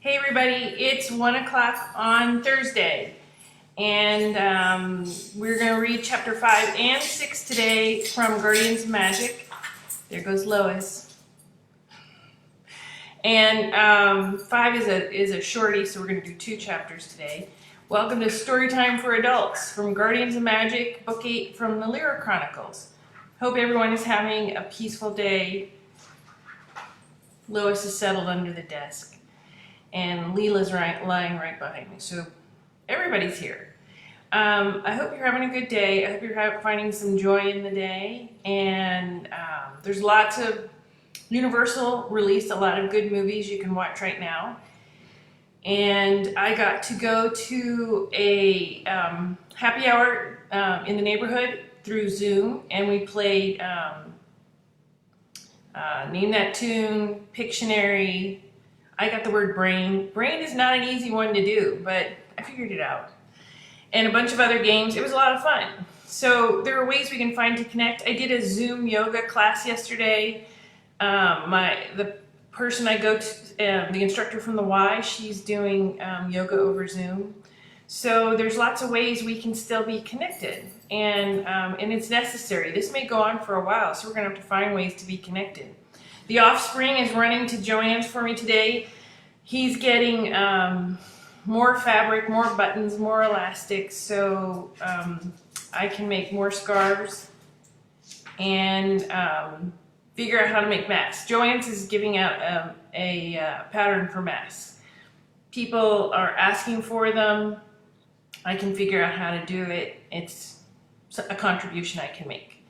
Hey everybody, it's 1 o'clock on Thursday, and we're going to read chapter 5 and 6 today from Guardians of Magic. There goes Lois. And 5 is a shorty, so we're going to do 2 chapters today. Welcome to Storytime for Adults from Guardians of Magic, Book 8 from the Lyra Chronicles. Hope everyone is having a peaceful day. Lois is settled under the desk. And Leela's lying right behind me. So everybody's here. I hope you're having a good day. I hope you're finding some joy in the day. And there's lots of Universal released a lot of good movies you can watch right now. And I got to go to a happy hour in the neighborhood through Zoom, and we played Name That Tune, Pictionary. I got the word brain. Brain is not an easy one to do, but I figured it out. And a bunch of other games. It was a lot of fun. So there are ways we can find to connect. I did a Zoom yoga class yesterday. The person I go to, the instructor from the Y, she's doing yoga over Zoom. So there's lots of ways we can still be connected, and it's necessary. This may go on for a while, so we're going to have to find ways to be connected. The Offspring is running to Joanne's for me today. He's getting more fabric, more buttons, more elastics, so I can make more scarves and figure out how to make masks. Joanne's is giving out a pattern for masks. People are asking for them. I can figure out how to do it. It's a contribution I can make.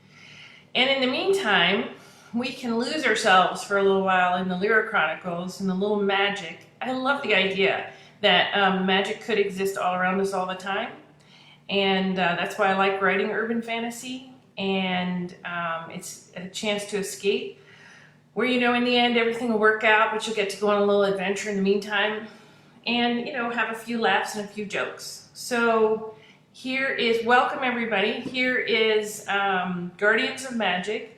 And in the meantime, we can lose ourselves for a little while in the Lyra Chronicles and the little magic. I love the idea that magic could exist all around us all the time. And that's why I like writing urban fantasy. And it's a chance to escape where, in the end, everything will work out, but you'll get to go on a little adventure in the meantime and, have a few laughs and a few jokes. So here is, welcome everybody. Here is Guardians of Magic,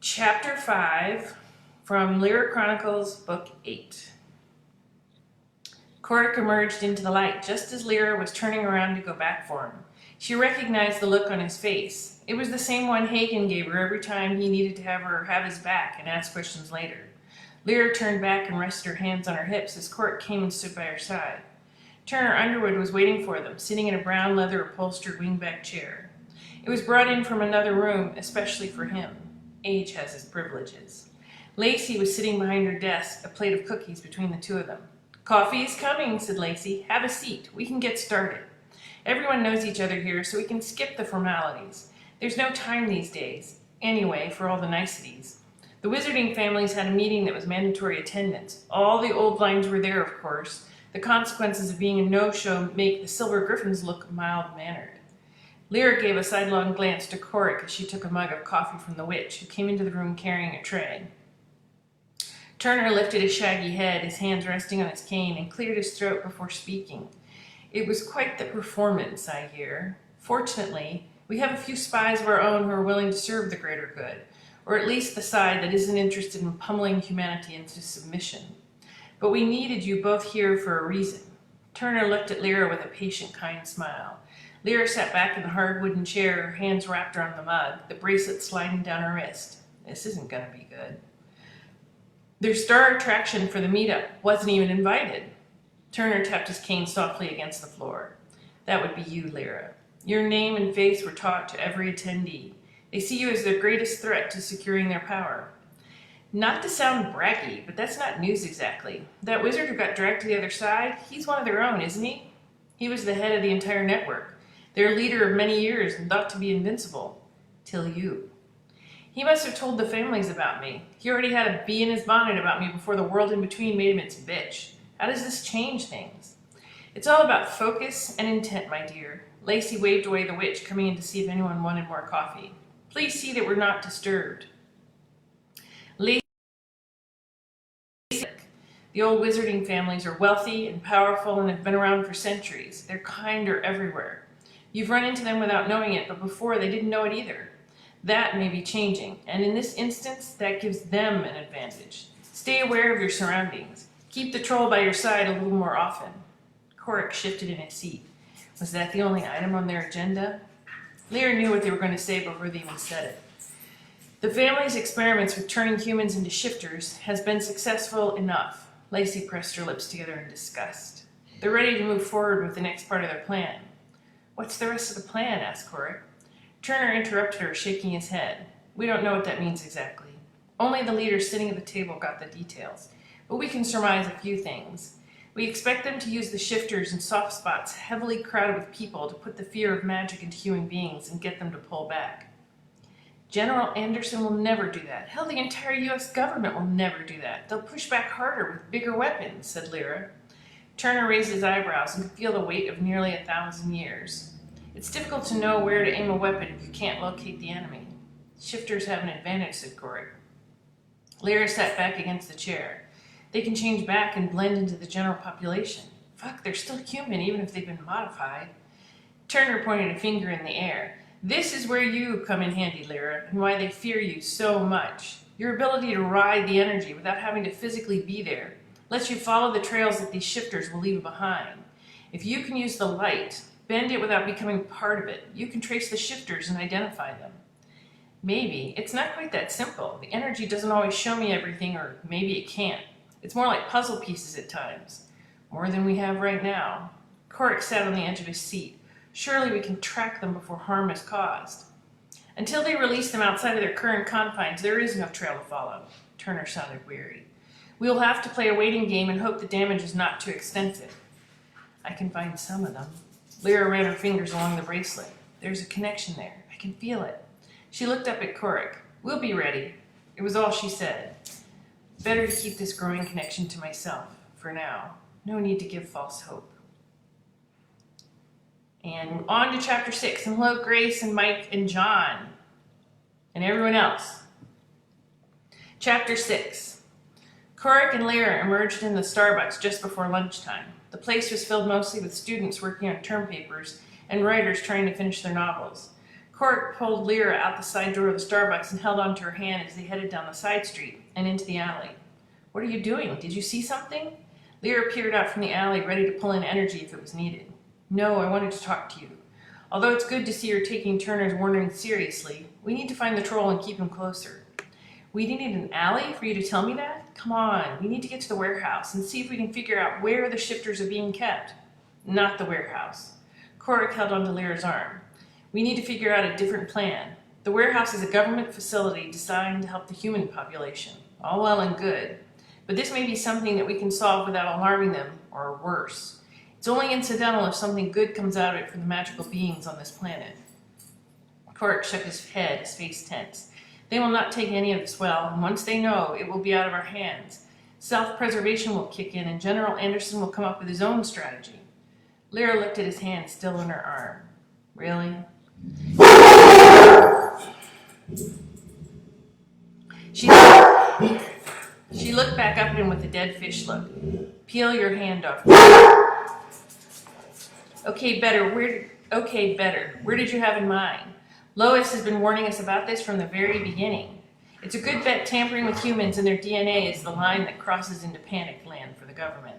Chapter 5 from Lyra Chronicles, Book 8. Korik emerged into the light just as Lyra was turning around to go back for him. She recognized the look on his face. It was the same one Hagen gave her every time he needed to have her have his back and ask questions later. Lyra turned back and rested her hands on her hips as Korik came and stood by her side. Turner Underwood was waiting for them, sitting in a brown leather upholstered wingback chair. It was brought in from another room, especially for him. Age has its privileges. Lacey was sitting behind her desk, a plate of cookies between the two of them. "Coffee is coming," said Lacey. "Have a seat. We can get started. Everyone knows each other here, so we can skip the formalities. There's no time these days, anyway, for all the niceties." The Wizarding families had a meeting that was mandatory attendance. All the old lines were there, of course. The consequences of being a no-show make the Silver Griffins look mild-mannered. Lyra gave a sidelong glance to Korik as she took a mug of coffee from the witch, who came into the room carrying a tray. Turner lifted his shaggy head, his hands resting on his cane, and cleared his throat before speaking. "It was quite the performance, I hear. Fortunately, we have a few spies of our own who are willing to serve the greater good, or at least the side that isn't interested in pummeling humanity into submission. But we needed you both here for a reason." Turner looked at Lyra with a patient, kind smile. Lyra sat back in the hard wooden chair, her hands wrapped around the mug, the bracelet sliding down her wrist. This isn't going to be good. Their star attraction for the meetup wasn't even invited. Turner tapped his cane softly against the floor. "That would be you, Lyra. Your name and face were taught to every attendee. They see you as their greatest threat to securing their power. Not to sound braggy, but that's not news exactly. That wizard who got dragged to the other side, he's one of their own, isn't he? He was the head of the entire network. Their leader of many years and thought to be invincible. Till you. He must have told the families about me. He already had a bee in his bonnet about me before the world in between made him its bitch. How does this change things? It's all about focus and intent, my dear." Lacey waved away the witch, coming in to see if anyone wanted more coffee. "Please see that we're not disturbed." Lacey, the old Wizarding families are wealthy and powerful and have been around for centuries. Their kind are everywhere. You've run into them without knowing it, but before they didn't know it either. That may be changing, and in this instance, that gives them an advantage. Stay aware of your surroundings. Keep the troll by your side a little more often. Korik shifted in his seat. Was that the only item on their agenda? Lyra knew what they were going to say before they even said it. The family's experiments with turning humans into shifters has been successful enough. Lacey pressed her lips together in disgust. They're ready to move forward with the next part of their plan. What's the rest of the plan? Asked Korik. Turner interrupted her, shaking his head. We don't know what that means exactly. Only the leaders sitting at the table got the details. But we can surmise a few things. We expect them to use the shifters in soft spots heavily crowded with people to put the fear of magic into human beings and get them to pull back. General Anderson will never do that. Hell, the entire U.S. government will never do that. They'll push back harder with bigger weapons, said Lyra. Turner raised his eyebrows and could feel the weight of nearly 1,000 years. It's difficult to know where to aim a weapon if you can't locate the enemy. Shifters have an advantage, said Korik. Lyra sat back against the chair. They can change back and blend into the general population. Fuck, they're still human even if they've been modified. Turner pointed a finger in the air. This is where you come in handy, Lyra, and why they fear you so much. Your ability to ride the energy without having to physically be there lets you follow the trails that these shifters will leave behind. If you can use the light, bend it without becoming part of it, you can trace the shifters and identify them. Maybe. It's not quite that simple. The energy doesn't always show me everything, or maybe it can't. It's more like puzzle pieces at times. More than we have right now. Korik sat on the edge of his seat. Surely we can track them before harm is caused. Until they release them outside of their current confines, there is no trail to follow. Turner sounded weary. We will have to play a waiting game and hope the damage is not too extensive. I can find some of them. Lyra ran her fingers along the bracelet. There's a connection there. I can feel it. She looked up at Korik. We'll be ready. It was all she said. Better to keep this growing connection to myself, for now. No need to give false hope. And on to chapter 6. And hello, Grace and Mike and John. And everyone else. Chapter 6. Korik and Lyra emerged in the Starbucks just before lunchtime. The place was filled mostly with students working on term papers and writers trying to finish their novels. Korik pulled Lyra out the side door of the Starbucks and held onto her hand as they headed down the side street and into the alley. What are you doing? Did you see something? Lyra peered out from the alley, ready to pull in energy if it was needed. No, I wanted to talk to you. Although it's good to see you're taking Turner's warning seriously, we need to find the troll and keep him closer. We needed an alley for you to tell me that? Come on, we need to get to the warehouse and see if we can figure out where the shifters are being kept. Not the warehouse. Korik held onto Lyra's arm. We need to figure out a different plan. The warehouse is a government facility designed to help the human population. All well and good. But this may be something that we can solve without alarming them, or worse. It's only incidental if something good comes out of it for the magical beings on this planet. Korik shook his head, his face tense. They will not take any of this well, and once they know, it will be out of our hands. Self-preservation will kick in, and General Anderson will come up with his own strategy. Lyra looked at his hand still in her arm. Really? She looked back up at him with a dead fish look. Peel your hand off. Okay, better. Where did you have in mind? Lois has been warning us about this from the very beginning. It's a good bet tampering with humans and their DNA is the line that crosses into panic land for the government.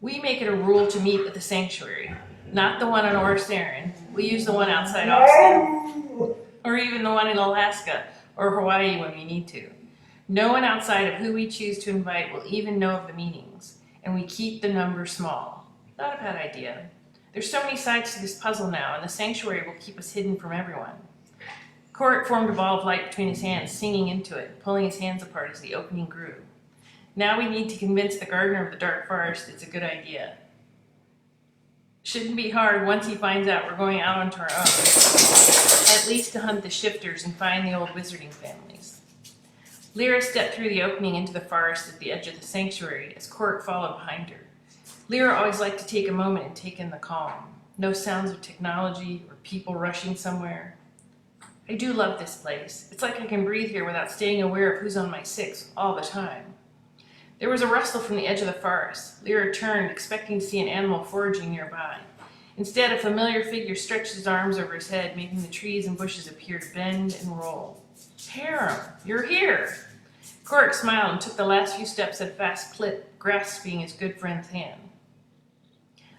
We make it a rule to meet at the sanctuary. Not the one on Orsarin. We use the one outside Austin. Or even the one in Alaska or Hawaii when we need to. No one outside of who we choose to invite will even know of the meetings. And we keep the number small. Not a bad idea. There's so many sides to this puzzle now, and the sanctuary will keep us hidden from everyone. Korik formed a ball of light between his hands, singing into it, pulling his hands apart as the opening grew. Now we need to convince the gardener of the dark forest it's a good idea. Shouldn't be hard once he finds out we're going out onto our own. At least to hunt the shifters and find the old wizarding families. Lyra stepped through the opening into the forest at the edge of the sanctuary as Korik followed behind her. Lyra always liked to take a moment and take in the calm. No sounds of technology or people rushing somewhere. I do love this place. It's like I can breathe here without staying aware of who's on my six all the time. There was a rustle from the edge of the forest. Lyra turned, expecting to see an animal foraging nearby. Instead, a familiar figure stretched his arms over his head, making the trees and bushes appear to bend and roll. Harem, you're here! Korik smiled and took the last few steps at a fast clip, grasping his good friend's hand.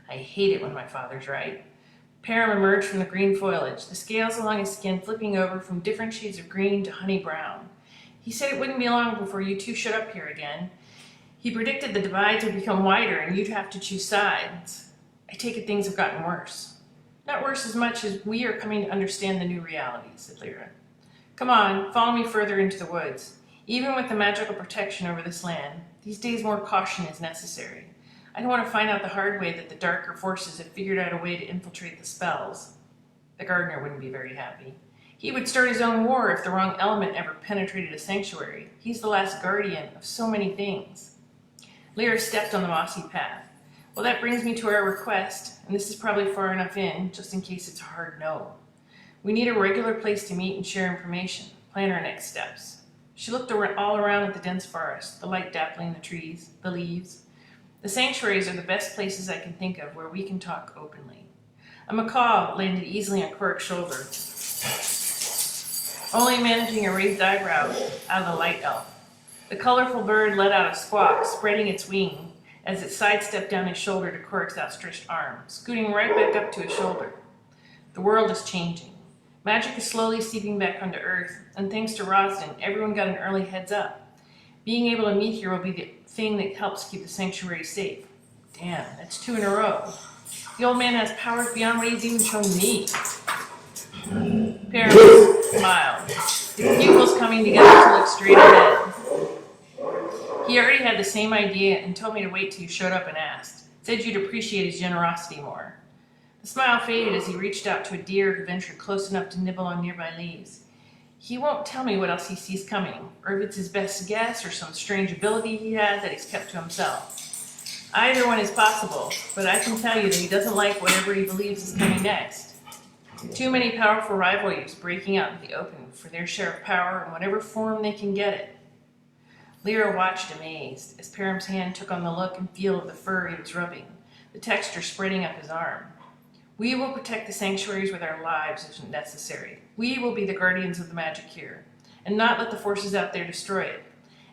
I hate it when my father's right. Param emerged from the green foliage, the scales along his skin flipping over from different shades of green to honey brown. He said it wouldn't be long before you two showed up here again. He predicted the divides would become wider and you'd have to choose sides. I take it things have gotten worse. Not worse as much as we are coming to understand the new reality, said Lyra. Come on, follow me further into the woods. Even with the magical protection over this land, these days more caution is necessary. I don't want to find out the hard way that the darker forces have figured out a way to infiltrate the spells. The gardener wouldn't be very happy. He would start his own war if the wrong element ever penetrated a sanctuary. He's the last guardian of so many things. Lyra stepped on the mossy path. Well, that brings me to our request, and this is probably far enough in, just in case it's a hard no. We need a regular place to meet and share information, plan our next steps. She looked all around at the dense forest, the light dappling the trees, the leaves. The sanctuaries are the best places I can think of where we can talk openly. A macaw landed easily on Cork's shoulder, only managing a raised eyebrow out of the light elf. The colorful bird let out a squawk, spreading its wing as it sidestepped down his shoulder to Cork's outstretched arm, scooting right back up to his shoulder. The world is changing. Magic is slowly seeping back onto Earth, and thanks to Rosden, everyone got an early heads up. Being able to meet here will be the thing that helps keep the sanctuary safe. Damn, that's 2 in a row. The old man has powers beyond what he's even shown me. Param smiled, the pupils coming together to look straight ahead. He already had the same idea and told me to wait till you showed up and asked. Said you'd appreciate his generosity more. The smile faded as he reached out to a deer who ventured close enough to nibble on nearby leaves. He won't tell me what else he sees coming, or if it's his best guess or some strange ability he has that he's kept to himself. Either one is possible, but I can tell you that he doesn't like whatever he believes is coming next. Too many powerful rivalries breaking out in the open for their share of power in whatever form they can get it. Lyra watched amazed as Param's hand took on the look and feel of the fur he was rubbing, the texture spreading up his arm. We will protect the sanctuaries with our lives if necessary. We will be the guardians of the magic here, and not let the forces out there destroy it.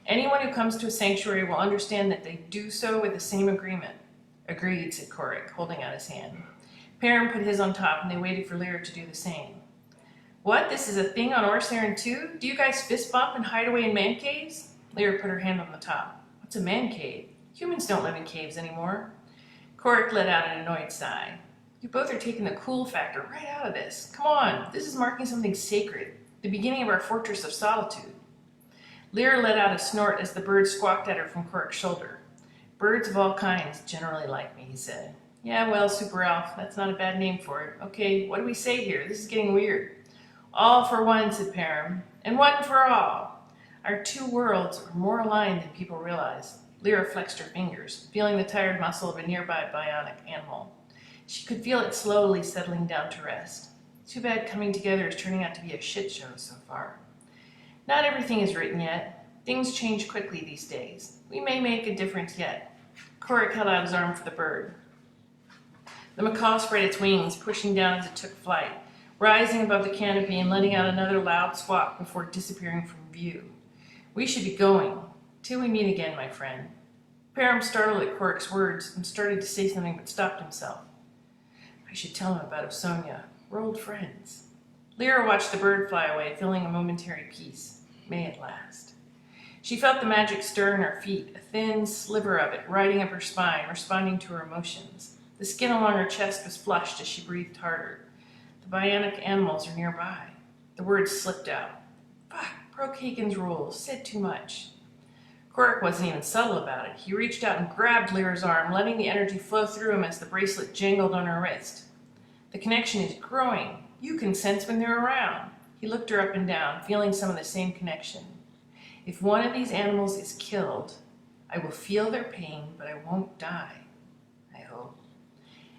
Anyone who comes to a sanctuary will understand that they do so with the same agreement. Agreed, said Korik, holding out his hand. Param put his on top, and they waited for Lyra to do the same. What? This is a thing on Orsaran too? Do you guys fist bump and hide away in man caves? Lyra put her hand on the top. What's a man cave? Humans don't live in caves anymore. Korik let out an annoyed sigh. You both are taking the cool factor right out of this. Come on, this is marking something sacred, the beginning of our fortress of solitude. Lyra let out a snort as the bird squawked at her from Korik's shoulder. Birds of all kinds generally like me, he said. Yeah, well, Super Elf, that's not a bad name for it. Okay, what do we say here? This is getting weird. All for one, said Param, and one for all. Our 2 worlds are more aligned than people realize. Lyra flexed her fingers, feeling the tired muscle of a nearby bionic animal. She could feel it slowly settling down to rest. Too bad coming together is turning out to be a shit show so far. Not everything is written yet. Things change quickly these days. We may make a difference yet. Korik held out his arm for the bird. The macaw spread its wings, pushing down as it took flight, rising above the canopy and letting out another loud squawk before disappearing from view. We should be going. Till we meet again, my friend. Param startled at Korik's words and started to say something but stopped himself. I should tell him about Sonia. We're old friends. Lyra watched the bird fly away, feeling a momentary peace. May it last. She felt the magic stir in her feet, a thin sliver of it riding up her spine, responding to her emotions. The skin along her chest was flushed as she breathed harder. The bionic animals are nearby. The words slipped out. Fuck, broke Hagen's rules, said too much. Korik wasn't even subtle about it. He reached out and grabbed Lyra's arm, letting the energy flow through him as the bracelet jangled on her wrist. The connection is growing. You can sense when they're around. He looked her up and down, feeling some of the same connection. If one of these animals is killed, I will feel their pain, but I won't die. I hope.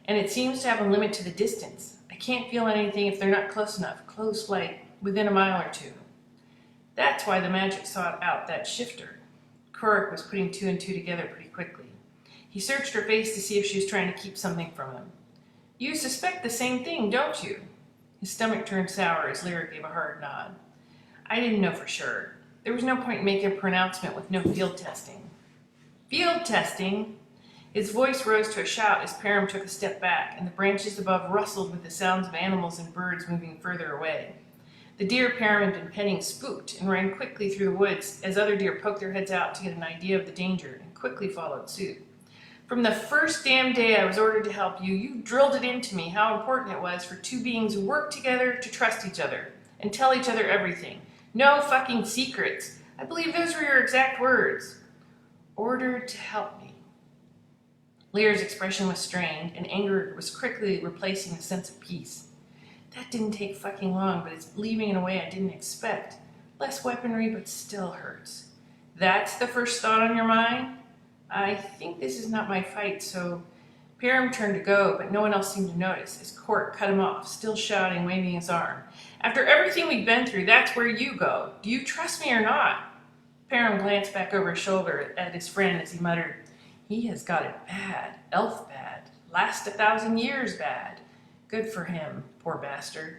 And it seems to have a limit to the distance. I can't feel anything if they're not close enough, close like within a mile or 2. That's why the magic sought out that shifter. Korik was putting 2 and 2 together pretty quickly. He searched her face to see if she was trying to keep something from him. You suspect the same thing, don't you? His stomach turned sour as Lyra gave a hard nod. I didn't know for sure. There was no point in making a pronouncement with no field testing. Field testing. His voice rose to a shout as Param took a step back, and the branches above rustled with the sounds of animals and birds moving further away. The deer Param had been petting spooked and ran quickly through the woods as other deer poked their heads out to get an idea of the danger and quickly followed suit. From the first damn day I was ordered to help you, you drilled it into me how important it was for two beings who work together to trust each other and tell each other everything. No fucking secrets. I believe those were your exact words. Ordered to help me. Lear's expression was strained, and anger was quickly replacing a sense of peace. That didn't take fucking long, but it's leaving in a way I didn't expect. Less weaponry, but still hurts. That's the first thought on your mind? I think this is not my fight, so... Param turned to go, but no one else seemed to notice, as Court cut him off, still shouting, waving his arm. After everything we've been through, that's where you go. Do you trust me or not? Param glanced back over his shoulder at his friend as he muttered, He has got it bad, elf bad, last 1,000 years bad. Good for him, poor bastard.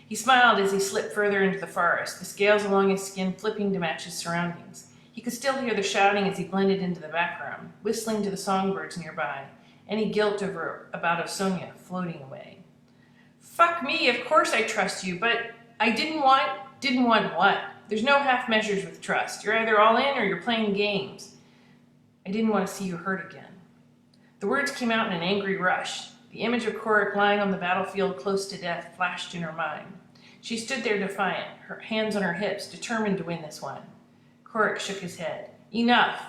He smiled as he slipped further into the forest, the scales along his skin flipping to match his surroundings. He could still hear the shouting as he blended into the background, whistling to the songbirds nearby, any guilt about Osonia floating away. Fuck me, of course I trust you, but I didn't want what? There's no half measures with trust. You're either all in or you're playing games. I didn't want to see you hurt again. The words came out in an angry rush. The image of Korik lying on the battlefield close to death flashed in her mind. She stood there defiant, her hands on her hips, determined to win this one. Korik shook his head. Enough.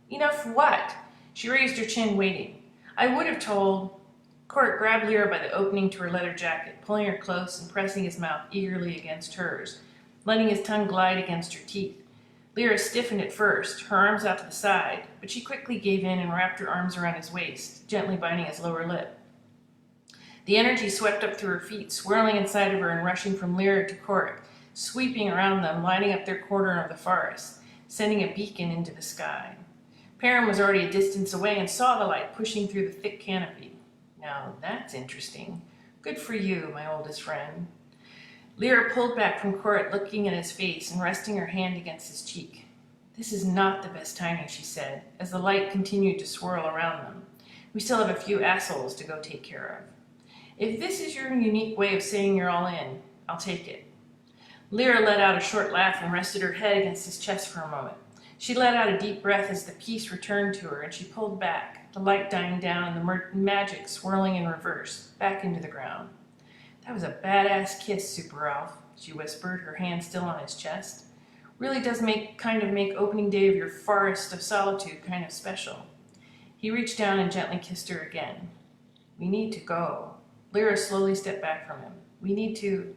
Enough what? She raised her chin, waiting. I would have told... Korik grabbed Lyra by the opening to her leather jacket, pulling her close and pressing his mouth eagerly against hers, letting his tongue glide against her teeth. Lyra stiffened at first, her arms out to the side, but she quickly gave in and wrapped her arms around his waist, gently biting his lower lip. The energy swept up through her feet, swirling inside of her and rushing from Lyra to Korik, sweeping around them, lighting up their corner of the forest, sending a beacon into the sky. Param was already a distance away and saw the light pushing through the thick canopy. Now that's interesting. Good for you, my oldest friend. Lyra pulled back from Korik, looking at his face and resting her hand against his cheek. This is not the best timing, she said, as the light continued to swirl around them. We still have a few assholes to go take care of. If this is your unique way of saying you're all in, I'll take it. Lyra let out a short laugh and rested her head against his chest for a moment. She let out a deep breath as the peace returned to her, and she pulled back, the light dying down and the magic swirling in reverse, back into the ground. That was a badass kiss, Super Ralph, she whispered, her hand still on his chest. Really does make opening day of your forest of solitude kind of special. He reached down and gently kissed her again. We need to go. Lyra slowly stepped back from him. We need to...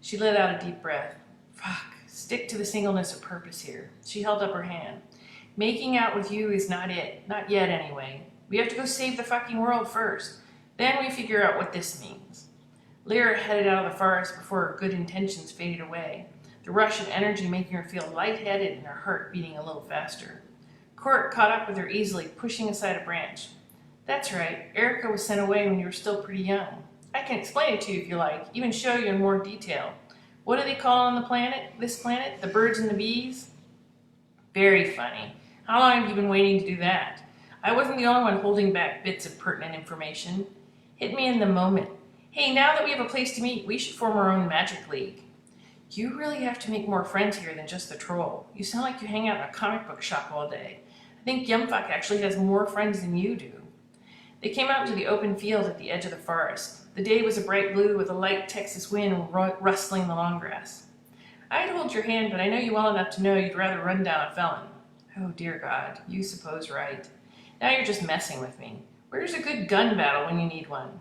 She let out a deep breath. Fuck. Stick to the singleness of purpose here. She held up her hand. Making out with you is not it. Not yet, anyway. We have to go save the fucking world first. Then we figure out what this means. Lyra headed out of the forest before her good intentions faded away, the rush of energy making her feel lightheaded and her heart beating a little faster. Korik caught up with her easily, pushing aside a branch. That's right. Erica was sent away when you were still pretty young. I can explain it to you if you like, even show you in more detail. What do they call on this planet? The birds and the bees? Very funny. How long have you been waiting to do that? I wasn't the only one holding back bits of pertinent information. Hit me in the moment. Hey, now that we have a place to meet, we should form our own magic league. You really have to make more friends here than just the troll. You sound like you hang out in a comic book shop all day. I think Yumfuck actually has more friends than you do. They came out into the open field at the edge of the forest. The day was a bright blue with a light Texas wind rustling the long grass. I'd hold your hand, but I know you well enough to know you'd rather run down a felon. Oh, dear God, you suppose right. Now you're just messing with me. Where's a good gun battle when you need one?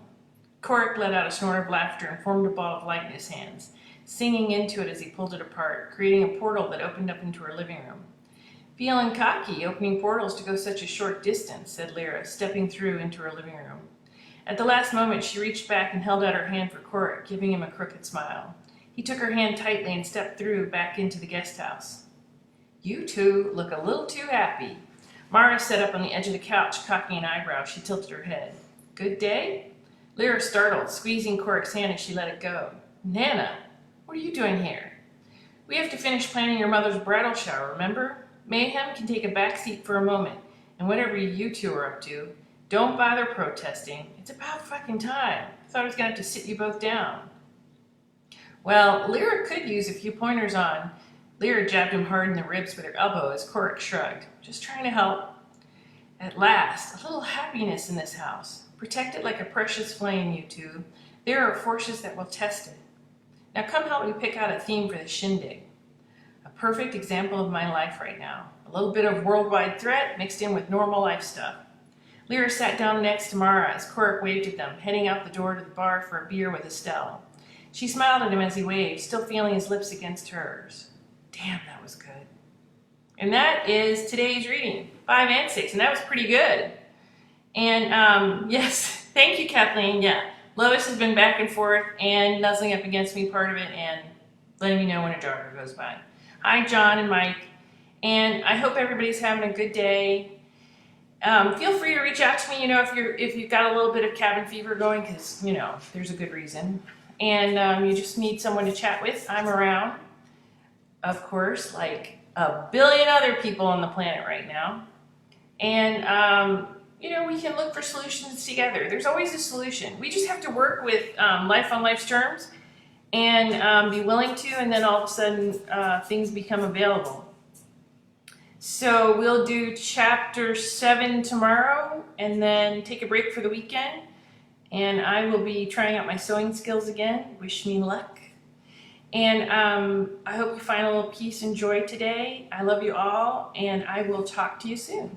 Korik let out a snort of laughter and formed a ball of light in his hands, singing into it as he pulled it apart, creating a portal that opened up into her living room. Feeling cocky, opening portals to go such a short distance, said Lyra, stepping through into her living room. At the last moment, she reached back and held out her hand for Korik, giving him a crooked smile. He took her hand tightly and stepped through back into the guest house. You two look a little too happy. Mara sat up on the edge of the couch, cocking an eyebrow. She tilted her head. Good day? Lyra startled, squeezing Korik's hand as she let it go. Nana, what are you doing here? We have to finish planning your mother's bridal shower, remember? Mayhem can take a back seat for a moment. And whatever you two are up to, don't bother protesting. It's about fucking time. I thought I was gonna have to sit you both down. Well, Lyra could use a few pointers on. Lyra jabbed him hard in the ribs with her elbow as Korik shrugged. Just trying to help. At last, a little happiness in this house. Protect it like a precious flame, you two. There are forces that will test it. Now come help me pick out a theme for the shindig. A perfect example of my life right now. A little bit of worldwide threat mixed in with normal life stuff. Lyra sat down next to Mara as Korik waved at them, heading out the door to the bar for a beer with Estelle. She smiled at him as he waved, still feeling his lips against hers. Damn, that was good. And that is today's reading, 5 and 6, and that was pretty good. And yes, thank you, Kathleen. Yeah, Lois has been back and forth and nuzzling up against me, part of it, and letting me know when a jogger goes by. Hi, John and Mike, and I hope everybody's having a good day. Feel free to reach out to me, if you've got a little bit of cabin fever going, because, there's a good reason. And you just need someone to chat with. I'm around, of course, like a billion other people on the planet right now. And, we can look for solutions together. There's always a solution. We just have to work with life on life's terms and be willing to, and then all of a sudden things become available. So we'll do chapter 7 tomorrow and then take a break for the weekend. And I will be trying out my sewing skills again. Wish me luck. And I hope you find a little peace and joy today. I love you all, and I will talk to you soon.